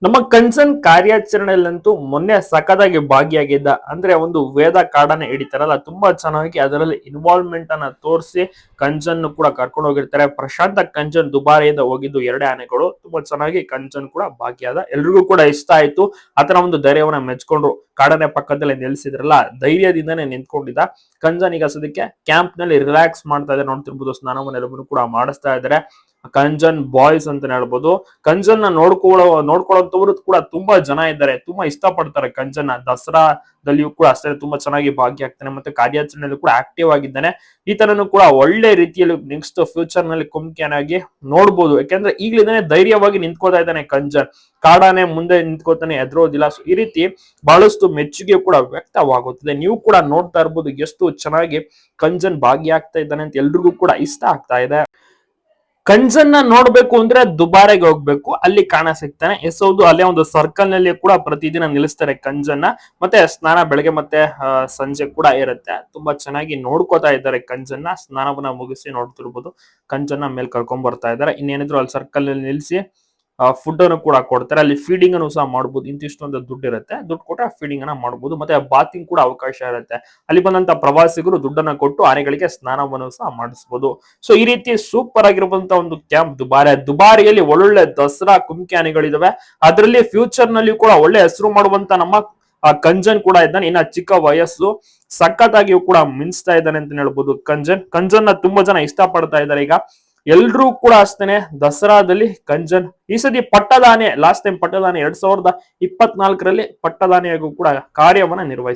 ನಮ್ಮ ಕನ್ಸರ್ನ್ ಕಾರ್ಯಾಚರಣೆಯಲ್ಲಂತೂ ಮೊನ್ನೆ ಸಖತ್ತಾಗಿ ಭಾಗಿಯಾಗಿದ್ದ. ಅಂದ್ರೆ ಒಂದು ವೇದ ಕಾಡನ್ನ ಹಿಡಿತಾರಲ್ಲ, ತುಂಬಾ ಚೆನ್ನಾಗಿ ಅದರಲ್ಲಿ ಇನ್ವಾಲ್ವ್ಮೆಂಟ್ ಅನ್ನ ತೋರಿಸಿ ಕಂಚನ್ ಕೂಡ ಕರ್ಕೊಂಡು ಹೋಗಿರ್ತಾರೆ. ಪ್ರಶಾಂತ ಕಂಚನ್ ದುಬಾರಿಯಿಂದ ಹೋಗಿದ್ದು ಎರಡೇ ಆನೆಗಳು. ತುಂಬಾ ಚೆನ್ನಾಗಿ ಕಂಚನ್ ಕೂಡ ಭಾಗಿಯಾದ. ಎಲ್ರಿಗೂ ಕೂಡ ಇಷ್ಟ ಆಯ್ತು. ಆತನ ಒಂದು ಧೈರ್ಯವನ್ನ ಮೆಚ್ಕೊಂಡ್ರು. ಕಾಡನೆ ಪಕ್ಕದಲ್ಲಿ ನಿಲ್ಸಿದ್ರಲ್ಲ, ಧೈರ್ಯದಿಂದಾನೇ ನಿಂತ್ಕೊಂಡಿದ್ದ. ಕಂಚನ್ ಈಗ ಸದ್ಯಕ್ಕೆ ಕ್ಯಾಂಪ್ ನಲ್ಲಿ ರಿಲ್ಯಾಕ್ಸ್ ಮಾಡ್ತಾ ಇದ್ದಾರೆ. ನೋಡ್ತಿರ್ಬೋದು, ಸ್ನಾನವನ್ನು ಕೂಡ ಮಾಡಿಸ್ತಾ ಇದ್ದಾರೆ. ಕಂಜನ್ ಬಾಯ್ಸ್ ಅಂತಾನೆ ಹೇಳ್ಬೋದು. ಕಂಜನ್ ನೋಡ್ಕೊಳ್ಳೋಂತವ್ರು ಕೂಡ ತುಂಬಾ ಜನ ಇದ್ದಾರೆ. ತುಂಬಾ ಇಷ್ಟ ಪಡ್ತಾರೆ ಕಂಜನ್. ದಸರಾದಲ್ಲಿಯೂ ಕೂಡ ಅಷ್ಟೇ ತುಂಬಾ ಚೆನ್ನಾಗಿ ಭಾಗಿಯಾಗ್ತಾನೆ, ಮತ್ತೆ ಕಾರ್ಯಾಚರಣೆಯಲ್ಲಿ ಕೂಡ ಆಕ್ಟಿವ್ ಆಗಿದ್ದಾನೆ. ಈ ತರನು ಕೂಡ ಒಳ್ಳೆ ರೀತಿಯಲ್ಲಿ ನೆಕ್ಸ್ಟ್ ಫ್ಯೂಚರ್ ನಲ್ಲಿ ಕುಮ್ಕಿಯನಾಗಿ ನೋಡ್ಬೋದು. ಯಾಕಂದ್ರೆ ಈಗಲಿದ್ದಾನೆ ಧೈರ್ಯವಾಗಿ ನಿಂತ್ಕೋತಾ ಇದ್ದಾನೆ ಕಂಜನ್. ಕಾಡಾನೆ ಮುಂದೆ ನಿಂತ್ಕೋತಾನೆ, ಎದುರೋದಿಲ್ಲ. ಈ ರೀತಿ ಬಹಳಷ್ಟು ಮೆಚ್ಚುಗೆ ಕೂಡ ವ್ಯಕ್ತವಾಗುತ್ತದೆ. ನೀವು ಕೂಡ ನೋಡ್ತಾ ಇರ್ಬೋದು ಎಷ್ಟು ಚೆನ್ನಾಗಿ ಕಂಜನ್ ಭಾಗಿಯಾಗ್ತಾ ಇದ್ದಾನೆ ಅಂತ ಎಲ್ರಿಗೂ ಕೂಡ ಇಷ್ಟ ಆಗ್ತಾ ಇದೆ. ಕಂಜನ್ನ ನೋಡ್ಬೇಕು ಅಂದ್ರೆ ದುಬಾರೆಗೆ ಹೋಗ್ಬೇಕು, ಅಲ್ಲಿ ಕಾಣ ಸಿಗ್ತಾನೆ. ಎಸ್ ಹೌದು, ಅಲ್ಲೇ ಒಂದು ಸರ್ಕಲ್ ನಲ್ಲಿ ಕೂಡ ಪ್ರತಿದಿನ ನಿಲ್ಲಿಸ್ತಾರೆ ಕಂಜನ್ನ. ಮತ್ತೆ ಸ್ನಾನ ಬೆಳಗ್ಗೆ ಮತ್ತೆ ಸಂಜೆ ಕೂಡ ಇರುತ್ತೆ. ತುಂಬಾ ಚೆನ್ನಾಗಿ ನೋಡ್ಕೋತಾ ಇದ್ದಾರೆ ಕಂಜನ್ನ. ಸ್ನಾನವನ್ನ ಮುಗಿಸಿ ನೋಡ್ತಿರ್ಬೋದು, ಕಂಜನ್ನ ಮೇಲ್ ಕರ್ಕೊಂಡ್ ಬರ್ತಾ ಇದ್ದಾರೆ. ಇನ್ನೇನಿದ್ರು ಅಲ್ಲಿ ಸರ್ಕಲ್ ನಲ್ಲಿ ನಿಲ್ಲಿಸಿ ಫುಡ್ ಅನ್ನು ಕೂಡ ಕೊಡ್ತಾರೆ. ಅಲ್ಲಿ ಫೀಡಿಂಗ್ ಅನ್ನು ಸಹ ಮಾಡಬಹುದು. ಇಂತಿಷ್ಟೊಂದು ದುಡ್ಡು ಇರುತ್ತೆ, ದುಡ್ಡು ಕೊಟ್ಟರೆ ಫೀಡಿಂಗ್ ಅನ್ನ ಮಾಡಬಹುದು. ಮತ್ತೆ ಬಾತಿಂಗ್ ಕೂಡ ಅವಕಾಶ ಇರುತ್ತೆ. ಅಲ್ಲಿ ಬಂದಂತ ಪ್ರವಾಸಿಗರು ದುಡ್ಡನ್ನ ಕೊಟ್ಟು ಆನೆಗಳಿಗೆ ಸ್ನಾನವನ್ನು ಸಹ ಮಾಡಿಸಬಹುದು. ಸೊ ಈ ರೀತಿ ಸೂಪರ್ ಆಗಿರುವಂತ ಒಂದು ಕ್ಯಾಂಪ್ ದುಬಾರಿಯಲ್ಲಿ ಒಳ್ಳೊಳ್ಳೆ ದಸರಾ ಕುಮ್ಕಿ ಆನೆಗಳಿದಾವೆ. ಅದರಲ್ಲಿ ಫ್ಯೂಚರ್ ನಲ್ಲಿ ಕೂಡ ಒಳ್ಳೆ ಹೆಸರು ಮಾಡುವಂತ ನಮ್ಮ ಕಂಜನ್ ಕೂಡ ಇದ್ದಾನೆ. ಇನ್ನ ಚಿಕ್ಕ ವಯಸ್ಸು, ಸಖತ್ತಾಗಿಯೂ ಕೂಡ ಮಿಂಚ್ತಾ ಇದ್ದಾನೆ ಅಂತ ಹೇಳ್ಬೋದು. ಕಂಜನ್ ತುಂಬಾ ಜನ ಇಷ್ಟ ಪಡ್ತಾ ಇದ್ದಾರೆ. ಈಗ ಎಲ್ರೂ ಕೂಡ ಅಷ್ಟೇನೆ ದಸರಾದಲ್ಲಿ ಕಂಜನ್ ಈ ಸತಿ ಪಟ್ಟದಾನೆ, ಲಾಸ್ಟ್ ಟೈಮ್ ಪಟ್ಟದಾನೆ 2024ರಲ್ಲಿ ಪಟ್ಟದಾನೆಯಾಗೂ ಕೂಡ ಕಾರ್ಯವನ್ನ ನಿರ್ವಹಿಸಿದ್ದಾರೆ.